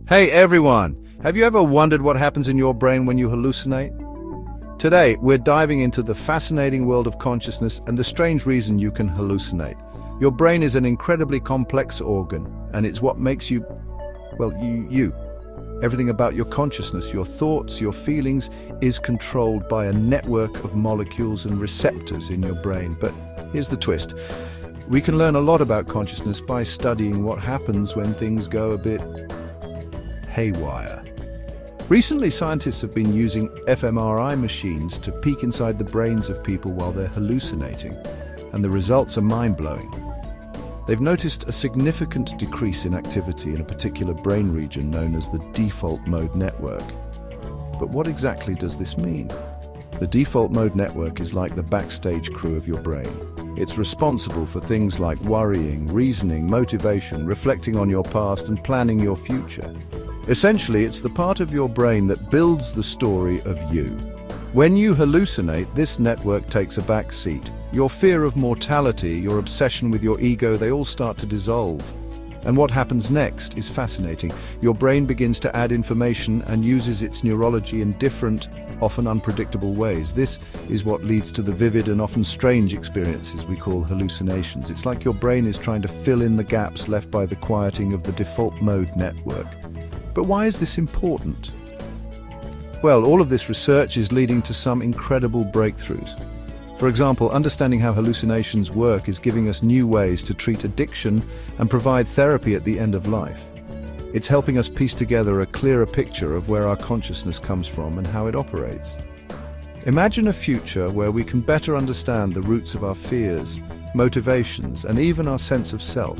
Hey everyone! Have you ever wondered what happens in your brain when you hallucinate? Today, we're diving into the fascinating world of consciousness and the strange reason you can hallucinate. Your brain is an incredibly complex organ, and it's what makes you, well, you. Everything about your consciousness, your thoughts, your feelings, is controlled by a network of molecules and receptors in your brain. But here's the twist. We can learn a lot about consciousness by studying what happens when things go a bit haywire. Recently, scientists have been using fMRI machines to peek inside the brains of people while they're hallucinating, and the results are mind-blowing. They've noticed a significant decrease in activity in a particular brain region known as the default mode network. But what exactly does this mean? The default mode network is like the backstage crew of your brain. It's responsible for things like worrying, reasoning, motivation, reflecting on your past, and planning your future. Essentially, it's the part of your brain that builds the story of you. When you hallucinate, this network takes a back seat. Your fear of mortality, your obsession with your ego, they all start to dissolve. And what happens next is fascinating. Your brain begins to add information and uses its neurology in different, often unpredictable ways. This is what leads to the vivid and often strange experiences we call hallucinations. It's like your brain is trying to fill in the gaps left by the quieting of the default mode network. But why is this important? Well, all of this research is leading to some incredible breakthroughs. For example, understanding how hallucinations work is giving us new ways to treat addiction and provide therapy at the end of life. It's helping us piece together a clearer picture of where our consciousness comes from and how it operates. Imagine a future where we can better understand the roots of our fears, motivations, and even our sense of self.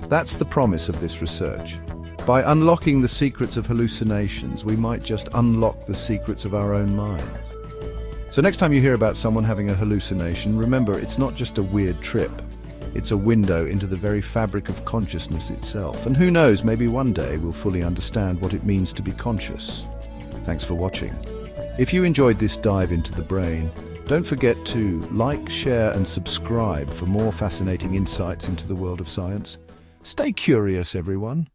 That's the promise of this research. By unlocking the secrets of hallucinations, we might just unlock the secrets of our own minds. So next time you hear about someone having a hallucination, remember it's not just a weird trip. It's a window into the very fabric of consciousness itself. And who knows, maybe one day we'll fully understand what it means to be conscious. Thanks for watching. If you enjoyed this dive into the brain, don't forget to like, share, and subscribe for more fascinating insights into the world of science. Stay curious, everyone.